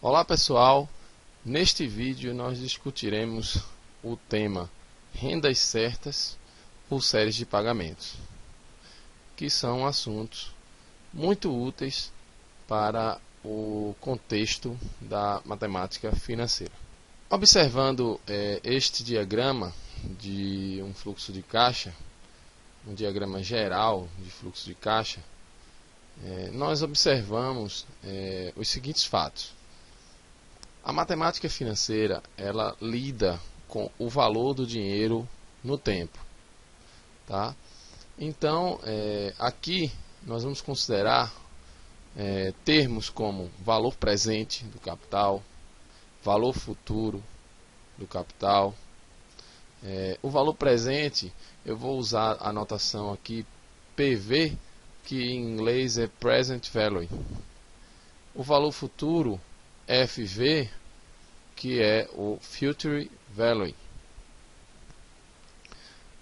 Olá pessoal, neste vídeo nós discutiremos o tema rendas certas ou séries de pagamentos, que são assuntos muito úteis para o contexto da matemática financeira. Observando este diagrama de um fluxo de caixa, um diagrama geral de fluxo de caixa, nós observamos os seguintes fatos. A matemática financeira, ela lida com o valor do dinheiro no tempo, tá? Então, aqui nós vamos considerar termos como valor presente do capital, valor futuro do capital. O valor presente, eu vou usar a notação aqui PV, que em inglês é Present Value. O valor futuro, FV, que é o Future Value.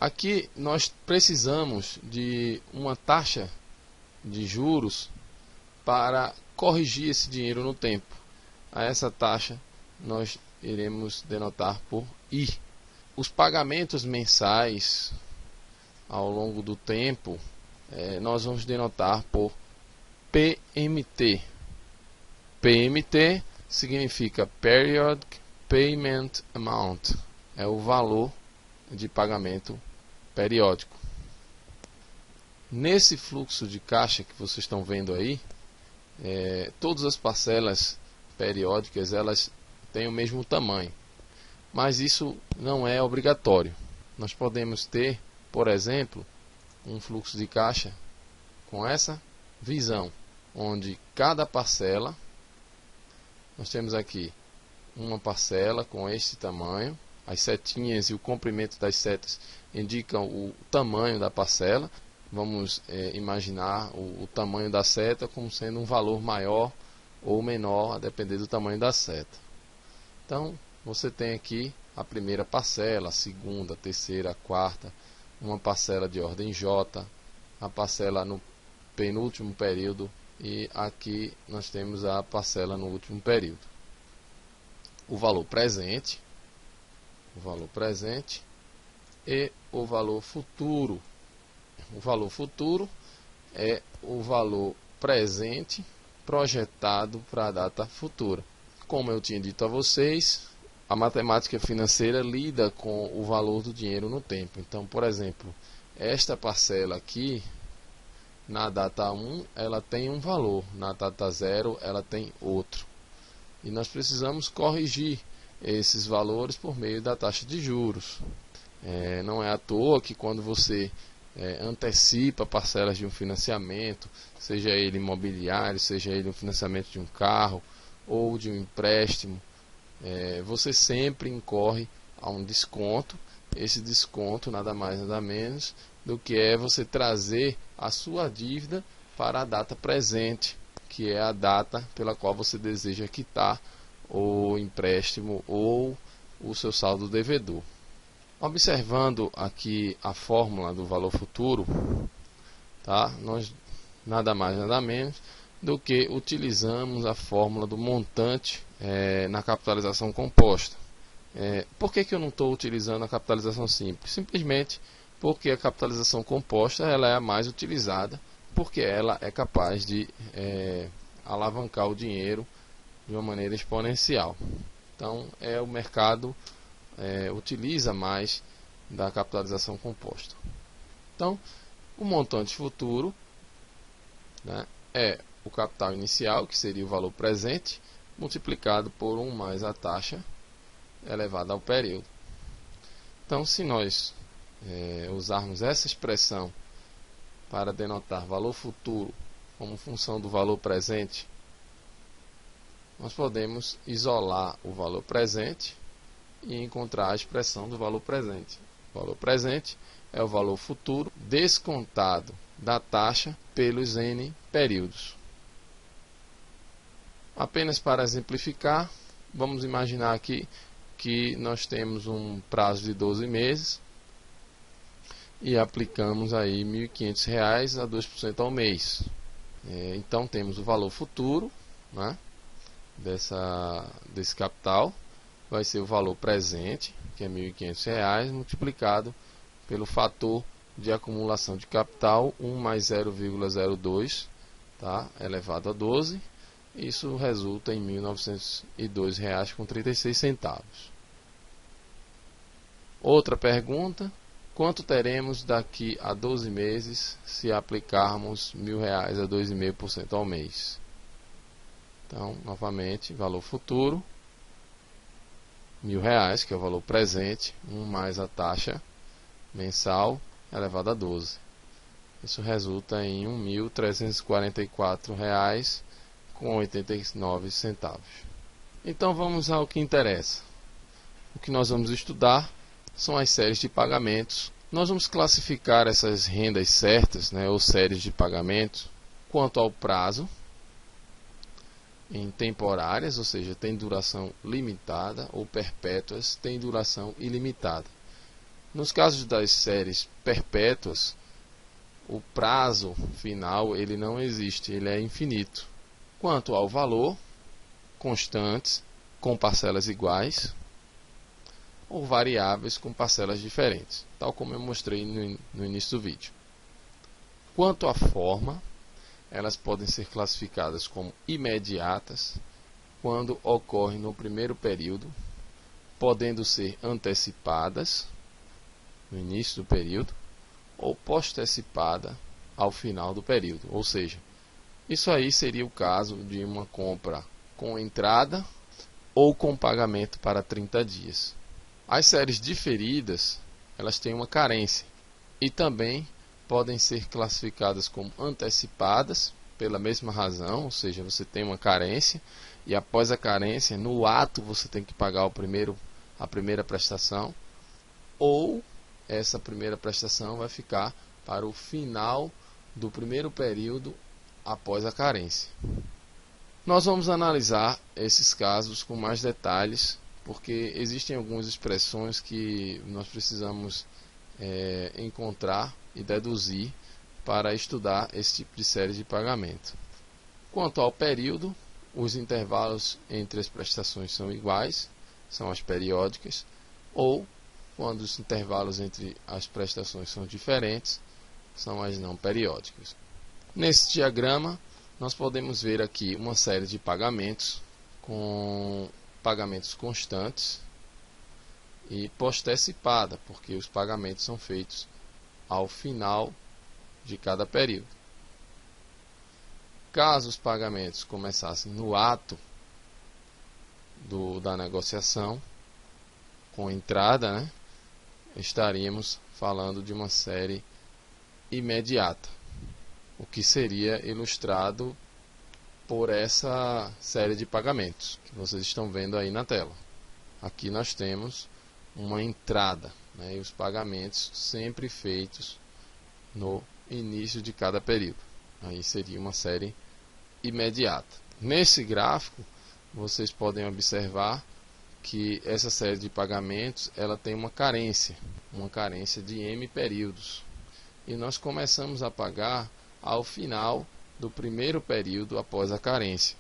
Aqui nós precisamos de uma taxa de juros para corrigir esse dinheiro no tempo. A essa taxa nós iremos denotar por I. Os pagamentos mensais ao longo do tempo nós vamos denotar por PMT. PMT significa Periodic Payment Amount, é o valor de pagamento periódico. Nesse fluxo de caixa que vocês estão vendo aí, todas as parcelas periódicas elas têm o mesmo tamanho, mas isso não é obrigatório. Nós podemos ter, por exemplo, um fluxo de caixa com essa visão, onde cada parcela, nós temos aqui uma parcela com este tamanho, as setinhas e o comprimento das setas indicam o tamanho da parcela. Vamos imaginar o tamanho da seta como sendo um valor maior ou menor, a depender do tamanho da seta. Então, você tem aqui a primeira parcela, a segunda, a terceira, a quarta, uma parcela de ordem J, a parcela no penúltimo período, e aqui nós temos a parcela no último período. O valor presente e o valor futuro. O valor futuro é o valor presente projetado para a data futura. Como eu tinha dito a vocês, a matemática financeira lida com o valor do dinheiro no tempo. Então, por exemplo, esta parcela aqui, na data 1, ela tem um valor, na data 0, ela tem outro. E nós precisamos corrigir esses valores por meio da taxa de juros. Não é à toa que quando você antecipa parcelas de um financiamento, seja ele imobiliário, seja ele um financiamento de um carro ou de um empréstimo, você sempre incorre a um desconto. Esse desconto nada mais nada menos do que você trazer a sua dívida para a data presente, que é a data pela qual você deseja quitar o empréstimo ou o seu saldo devedor. Observando aqui a fórmula do valor futuro, tá? Nós nada mais nada menos do que utilizamos a fórmula do montante na capitalização composta. Por que eu não estou utilizando a capitalização simples? Simplesmente porque a capitalização composta ela é a mais utilizada, porque ela é capaz de alavancar o dinheiro de uma maneira exponencial. Então, o mercado utiliza mais da capitalização composta. Então, o montante futuro, né, é o capital inicial, que seria o valor presente, multiplicado por 1 mais a taxa elevada ao período. Então, se nós usarmos essa expressão para denotar valor futuro como função do valor presente, nós podemos isolar o valor presente e encontrar a expressão do valor presente. O valor presente é o valor futuro descontado da taxa pelos N períodos. Apenas para exemplificar, vamos imaginar aqui que nós temos um prazo de 12 meses e aplicamos aí R$ 1.500 a 2% ao mês. Então temos o valor futuro, né, desse capital vai ser o valor presente, que é R$ 1.500, multiplicado pelo fator de acumulação de capital 1 mais 0,02, tá, elevado a 12. Isso resulta em R$ 1.902,36. Outra pergunta: quanto teremos daqui a 12 meses se aplicarmos R$ 1.000 a 2,5% ao mês? Então, novamente, valor futuro, R$ 1.000, que é o valor presente, 1 mais a taxa mensal elevado a 12. Isso resulta em R$ 1.344,89. Então vamos ao que interessa. O que nós vamos estudar são as séries de pagamentos. Nós vamos classificar essas rendas certas, né, ou séries de pagamentos, quanto ao prazo, em temporárias, ou seja, tem duração limitada, ou perpétuas, tem duração ilimitada. Nos casos das séries perpétuas, o prazo final ele não existe, ele é infinito. Quanto ao valor, constantes, com parcelas iguais, ou variáveis com parcelas diferentes, tal como eu mostrei no início do vídeo. Quanto à forma, elas podem ser classificadas como imediatas, quando ocorrem no primeiro período, podendo ser antecipadas, no início do período, ou postecipada ao final do período. Ou seja, isso aí seria o caso de uma compra com entrada ou com pagamento para 30 dias. As séries diferidas, elas têm uma carência e também podem ser classificadas como antecipadas pela mesma razão, ou seja, você tem uma carência e após a carência, no ato você tem que pagar a primeira prestação, ou essa primeira prestação vai ficar para o final do primeiro período após a carência. Nós vamos analisar esses casos com mais detalhes, porque existem algumas expressões que nós precisamos encontrar e deduzir para estudar esse tipo de série de pagamento. Quanto ao período, os intervalos entre as prestações são iguais, são as periódicas, ou quando os intervalos entre as prestações são diferentes, são as não periódicas. Nesse diagrama, nós podemos ver aqui uma série de pagamentos com pagamentos constantes e postecipada, porque os pagamentos são feitos ao final de cada período. Caso os pagamentos começassem no ato da negociação, com entrada, né, estaríamos falando de uma série imediata, o que seria ilustrado por essa série de pagamentos que vocês estão vendo aí na tela. Aqui nós temos uma entrada, né, e os pagamentos sempre feitos no início de cada período. Aí seria uma série imediata. Nesse gráfico, vocês podem observar que essa série de pagamentos ela tem uma carência de M períodos. E nós começamos a pagar ao final do primeiro período após a carência,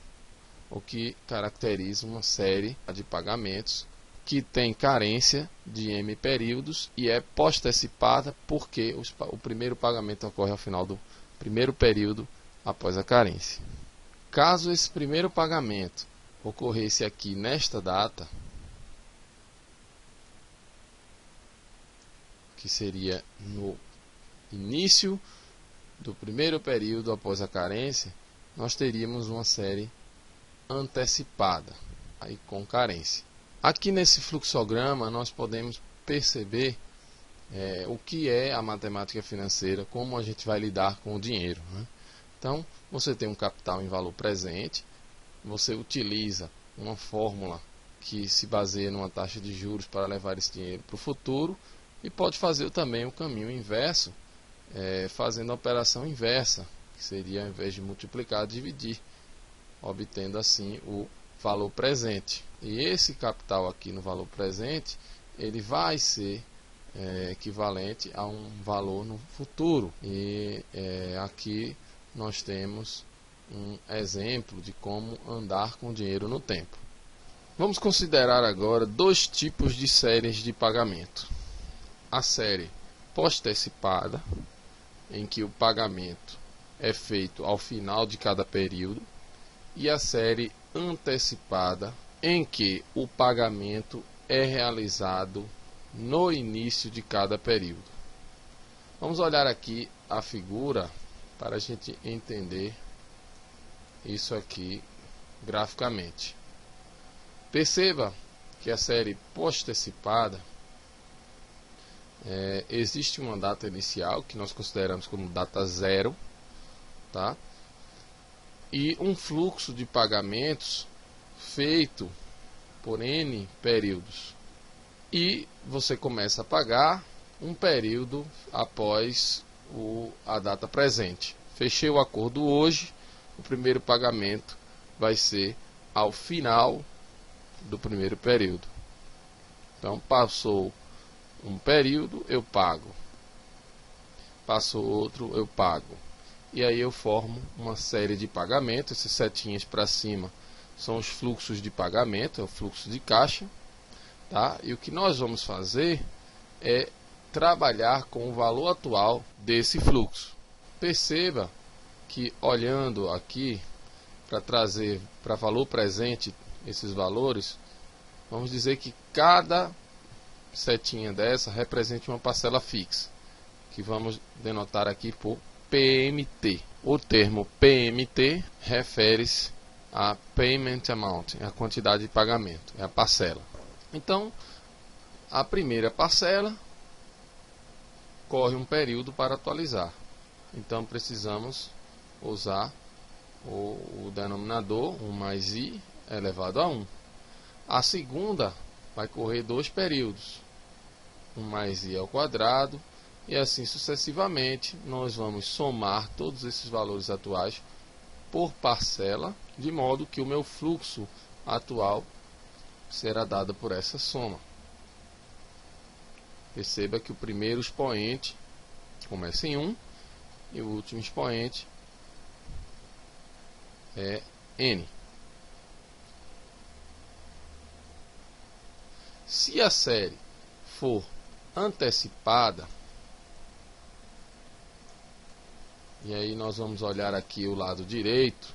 o que caracteriza uma série de pagamentos que tem carência de M períodos e é postecipada porque o primeiro pagamento ocorre ao final do primeiro período após a carência. Caso esse primeiro pagamento ocorresse aqui nesta data, que seria no início do primeiro período após a carência, nós teríamos uma série antecipada, aí com carência. Aqui nesse fluxograma nós podemos perceber o que é a matemática financeira, como a gente vai lidar com o dinheiro, né? Então, você tem um capital em valor presente, você utiliza uma fórmula que se baseia numa taxa de juros para levar esse dinheiro para o futuro, e pode fazer também o caminho inverso, fazendo a operação inversa, que seria, ao invés de multiplicar, dividir, obtendo assim o valor presente. E esse capital aqui no valor presente, ele vai ser equivalente a um valor no futuro. E aqui nós temos um exemplo de como andar com dinheiro no tempo. Vamos considerar agora dois tipos de séries de pagamento. A série postecipada, em que o pagamento é feito ao final de cada período, e a série antecipada, em que o pagamento é realizado no início de cada período. Vamos olhar aqui a figura para a gente entender isso aqui graficamente. Perceba que a série postecipada existe uma data inicial que nós consideramos como data zero, tá? E um fluxo de pagamentos feito por N períodos. E você começa a pagar um período após a data presente. Fechei o acordo hoje, o primeiro pagamento vai ser ao final do primeiro período. Então, passou um período, eu pago. Passou outro, eu pago. E aí eu formo uma série de pagamentos. Esses setinhas para cima são os fluxos de pagamento, é o fluxo de caixa, tá? E o que nós vamos fazer é trabalhar com o valor atual desse fluxo. Perceba que, olhando aqui para trazer para valor presente esses valores, vamos dizer que cada setinha dessa represente uma parcela fixa, que vamos denotar aqui por PMT. O termo PMT refere-se a Payment Amount, é a quantidade de pagamento, é a parcela. Então, a primeira parcela corre um período para atualizar. Então, precisamos usar o denominador 1 mais i elevado a 1. A segunda vai correr 2 períodos, 1 mais i ao quadrado, e assim sucessivamente. Nós vamos somar todos esses valores atuais por parcela, de modo que o meu fluxo atual será dado por essa soma. Perceba que o primeiro expoente começa em 1 e o último expoente é n. Se a série for antecipada, e aí nós vamos olhar aqui o lado direito,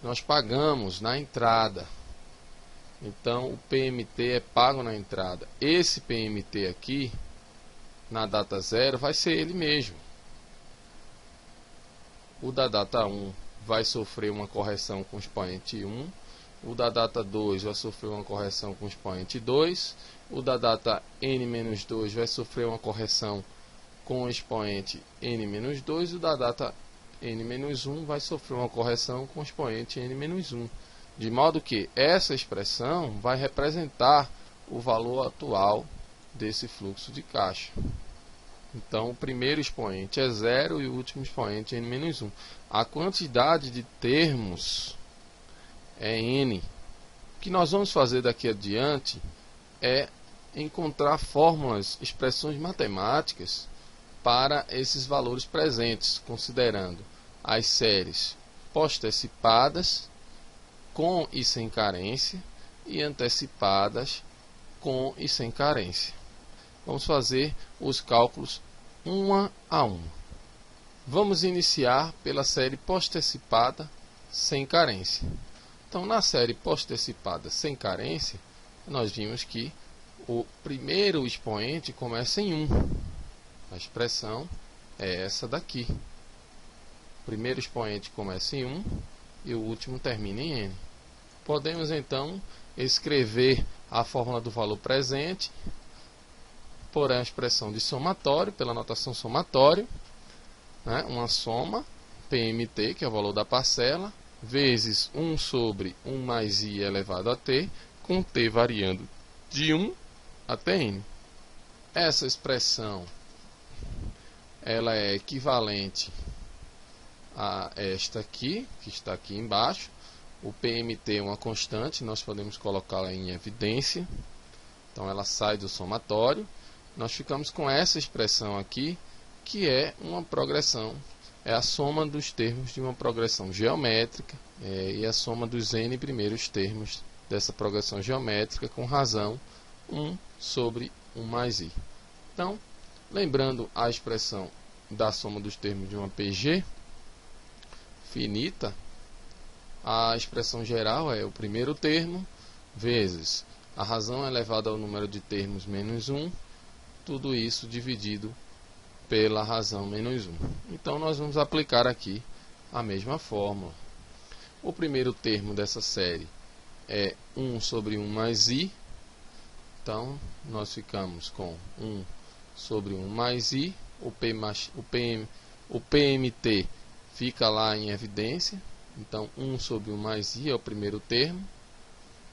nós pagamos na entrada. Então o PMT é pago na entrada. Esse PMT aqui, na data 0, vai ser ele mesmo. O da data 1 vai sofrer uma correção com o expoente 1. O da data 2 vai sofrer uma correção com o expoente 2. O da data n-2 vai sofrer uma correção com o expoente n-2. E o da data n-1 vai sofrer uma correção com o expoente n-1. De modo que essa expressão vai representar o valor atual desse fluxo de caixa. Então, o primeiro expoente é 0 e o último expoente é n-1. A quantidade de termos é n. O que nós vamos fazer daqui adiante é encontrar fórmulas, expressões matemáticas para esses valores presentes, considerando as séries postecipadas, com e sem carência, e antecipadas, com e sem carência. Vamos fazer os cálculos uma a uma. Vamos iniciar pela série postecipada sem carência. Então, na série postecipada sem carência, nós vimos que o primeiro expoente começa em 1. A expressão é essa daqui. O primeiro expoente começa em 1 e o último termina em n. Podemos então escrever a fórmula do valor presente por a expressão de somatório, pela notação somatório, né? Uma soma, PMT, que é o valor da parcela, vezes 1 sobre 1 mais i elevado a t, com t variando de 1 até n. Essa expressão ela é equivalente a esta aqui, que está aqui embaixo. O PMT é uma constante, nós podemos colocá-la em evidência. Então ela sai do somatório. Nós ficamos com essa expressão aqui, que é uma progressão é a soma dos termos de uma progressão geométrica e a soma dos n primeiros termos dessa progressão geométrica com razão 1 sobre 1 mais i. Então, lembrando a expressão da soma dos termos de uma PG finita, a expressão geral é o primeiro termo vezes a razão elevada ao número de termos menos 1, tudo isso dividido pela razão menos 1. Então, nós vamos aplicar aqui a mesma fórmula. O primeiro termo dessa série é 1 sobre 1 mais i. Então, nós ficamos com 1 sobre 1 mais i. O PMT fica lá em evidência. Então, 1 sobre 1 mais i é o primeiro termo,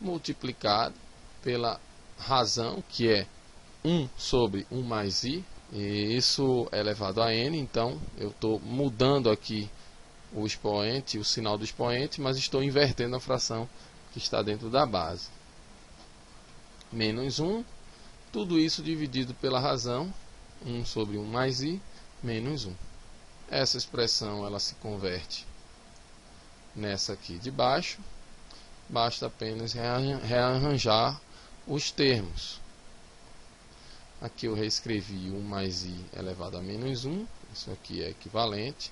multiplicado pela razão, que é 1 sobre 1 mais i. E isso é elevado a n, então eu estou mudando aqui o expoente, o sinal do expoente, mas estou invertendo a fração que está dentro da base. Menos 1, tudo isso dividido pela razão, 1 sobre 1 mais i, menos 1. Essa expressão ela se converte nessa aqui de baixo, basta apenas rearranjar os termos. Aqui eu reescrevi 1 mais i elevado a menos 1, isso aqui é equivalente.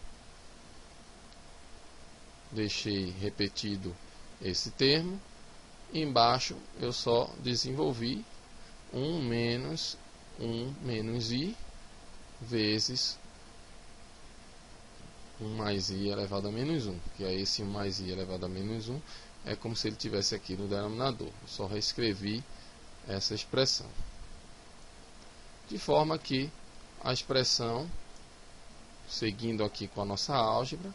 Deixei repetido esse termo. Embaixo eu só desenvolvi 1 menos i vezes 1 mais i elevado a menos 1, que é esse 1 mais i elevado a menos 1, é como se ele tivesse aqui no denominador. Eu só reescrevi essa expressão. De forma que a expressão, seguindo aqui com a nossa álgebra,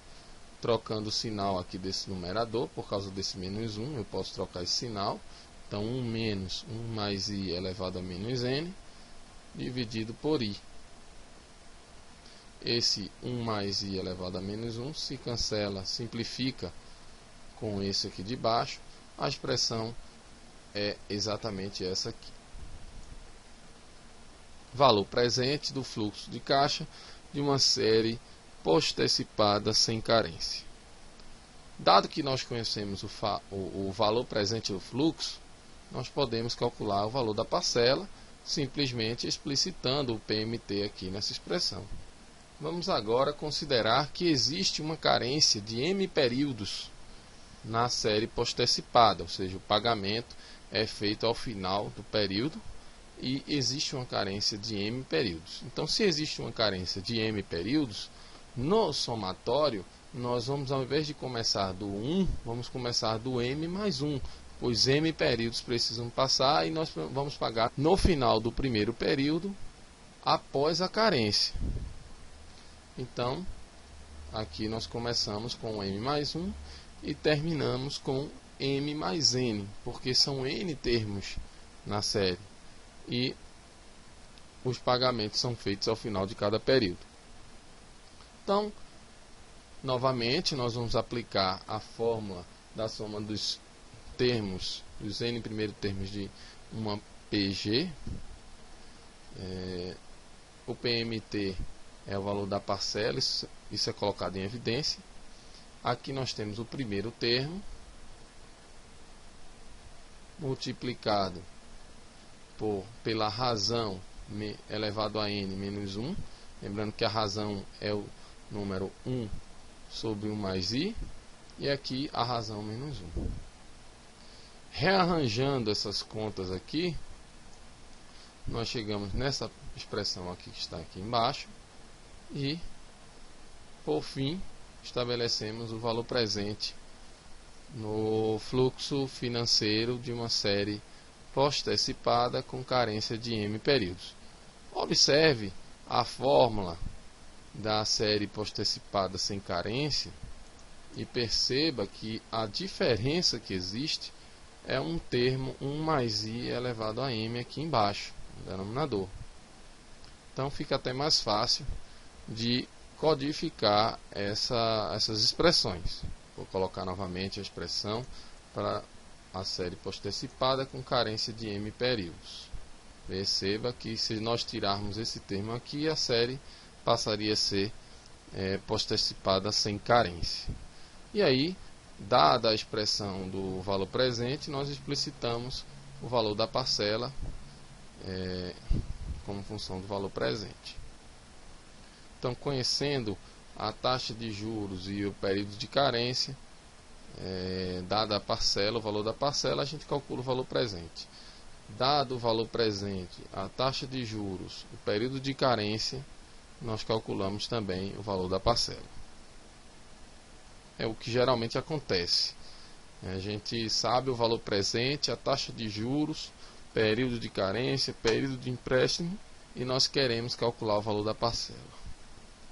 trocando o sinal aqui desse numerador, por causa desse menos 1, eu posso trocar esse sinal. Então, 1 menos 1 mais i elevado a menos n, dividido por i. Esse 1 mais i elevado a menos 1 se cancela, simplifica com esse aqui de baixo. A expressão é exatamente essa aqui. Valor presente do fluxo de caixa de uma série postecipada sem carência. Dado que nós conhecemos o valor presente do fluxo, nós podemos calcular o valor da parcela simplesmente explicitando o PMT aqui nessa expressão. Vamos agora considerar que existe uma carência de m períodos na série postecipada, ou seja, o pagamento é feito ao final do período e existe uma carência de m períodos. Então, se existe uma carência de m períodos, no somatório, nós vamos, ao invés de começar do 1, vamos começar do m mais 1, pois m períodos precisam passar e nós vamos pagar no final do primeiro período após a carência. Então, aqui nós começamos com m mais 1 e terminamos com m mais n, porque são n termos na série. E os pagamentos são feitos ao final de cada período. Então, novamente, nós vamos aplicar a fórmula da soma dos termos, dos n primeiros termos de uma PG. O PMT é o valor da parcela, isso é colocado em evidência. Aqui nós temos o primeiro termo, multiplicado pela razão elevado a n menos 1. Lembrando que a razão é o número 1 sobre 1 mais i. E aqui a razão menos 1. Rearranjando essas contas aqui, nós chegamos nessa expressão aqui que está aqui embaixo. E, por fim, estabelecemos o valor presente no fluxo financeiro de uma série postecipada com carência de m períodos. Observe a fórmula da série postecipada sem carência e perceba que a diferença que existe é um termo 1 mais i elevado a m aqui embaixo, no denominador. Então fica até mais fácil de codificar essas expressões. Vou colocar novamente a expressão para a série postecipada com carência de m períodos. Perceba que se nós tirarmos esse termo aqui, a série passaria a ser postecipada sem carência. E aí, dada a expressão do valor presente, nós explicitamos o valor da parcela como função do valor presente. Então, conhecendo a taxa de juros e o período de carência, dada a parcela, o valor da parcela, a gente calcula o valor presente. Dado o valor presente, a taxa de juros, o período de carência, nós calculamos também o valor da parcela. É o que geralmente acontece. A gente sabe o valor presente, a taxa de juros, período de carência, período de empréstimo, e nós queremos calcular o valor da parcela.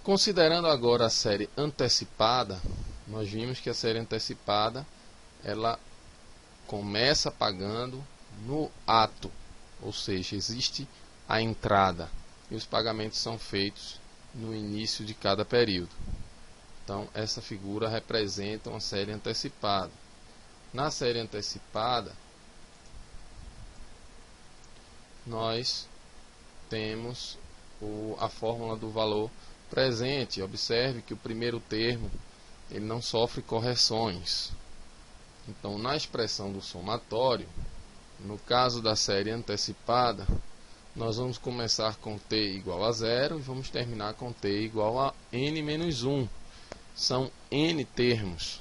Considerando agora a série antecipada, nós vimos que a série antecipada ela começa pagando no ato, ou seja, existe a entrada e os pagamentos são feitos no início de cada período. Então, essa figura representa uma série antecipada. Na série antecipada, nós temos a fórmula do valor presente. Observe que o primeiro termo ele não sofre correções. Então, na expressão do somatório, no caso da série antecipada, nós vamos começar com t igual a 0 e vamos terminar com t igual a n menos 1. São n termos.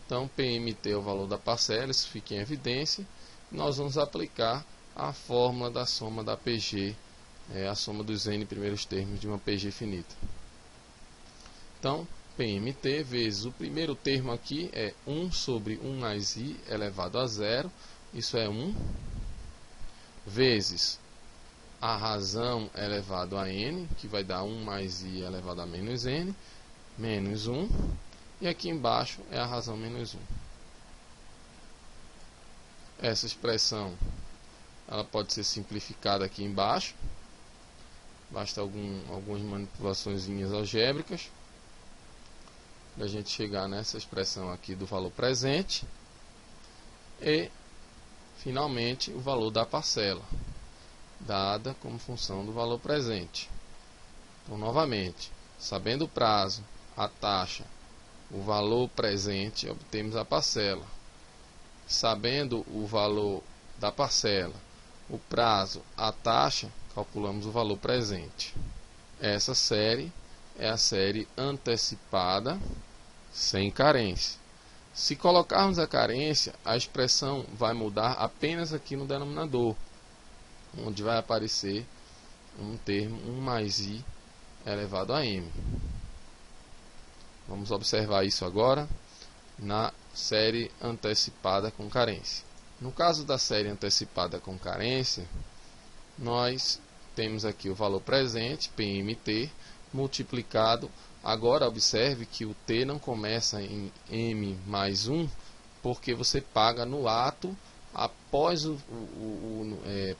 Então, PMT é o valor da parcela, isso fica em evidência. Nós vamos aplicar a fórmula da soma da PG, a soma dos n primeiros termos de uma PG finita. Então, PMT vezes o primeiro termo aqui é 1 sobre 1 mais i elevado a 0, isso é 1, vezes a razão elevado a n, que vai dar 1 mais i elevado a menos n, menos 1, e aqui embaixo é a razão menos 1. Essa expressão ela pode ser simplificada aqui embaixo, basta algumas manipulações algébricas para a gente chegar nessa expressão aqui do valor presente e finalmente o valor da parcela, dada como função do valor presente. Então, novamente, sabendo o prazo, a taxa, o valor presente, obtemos a parcela. Sabendo o valor da parcela, o prazo, a taxa, calculamos o valor presente. Essa série é a série antecipada sem carência. Se colocarmos a carência, a expressão vai mudar apenas aqui no denominador, onde vai aparecer um termo 1 mais i elevado a m. Vamos observar isso agora na série antecipada com carência. No caso da série antecipada com carência, nós temos aqui o valor presente, PMT, multiplicado. Agora observe que o T não começa em M mais 1, porque você paga no ato após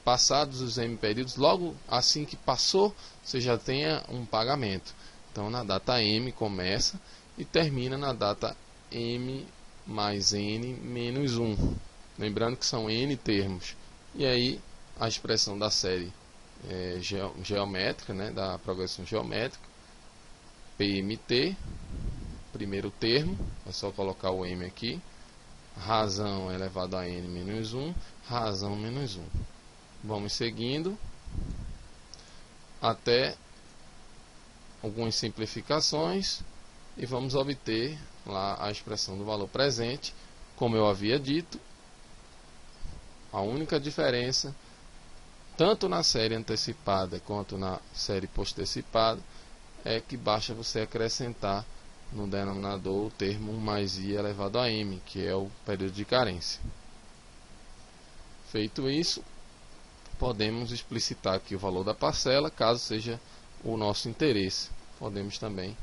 passados os M períodos, logo assim que passou, você já tenha um pagamento. Então, na data M começa e termina na data M mais N menos 1. Lembrando que são N termos. E aí, a expressão da série geométrica, da progressão geométrica, PMT, primeiro termo, é só colocar o M aqui, razão elevado a N menos 1, razão menos 1. Vamos seguindo até algumas simplificações e vamos obter lá a expressão do valor presente. Como eu havia dito, a única diferença, tanto na série antecipada quanto na série postecipada, é que basta você acrescentar no denominador o termo 1 mais i elevado a m, que é o período de carência. Feito isso, podemos explicitar aqui o valor da parcela, caso seja o nosso interesse. Podemos também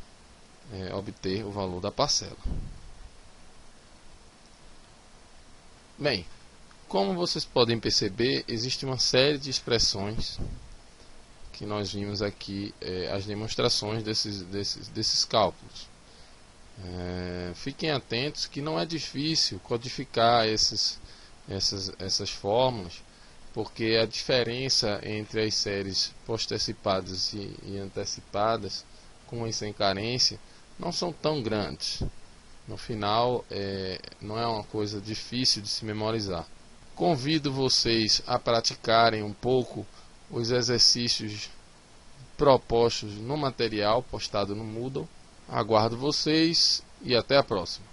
obter o valor da parcela. Bem, como vocês podem perceber, existe uma série de expressões que nós vimos aqui, as demonstrações desses cálculos. Fiquem atentos que não é difícil codificar essas fórmulas, porque a diferença entre as séries postecipadas e antecipadas, com e sem carência não são tão grandes. No final, não é uma coisa difícil de se memorizar. Convido vocês a praticarem um pouco os exercícios propostos no material postado no Moodle. Aguardo vocês e até a próxima.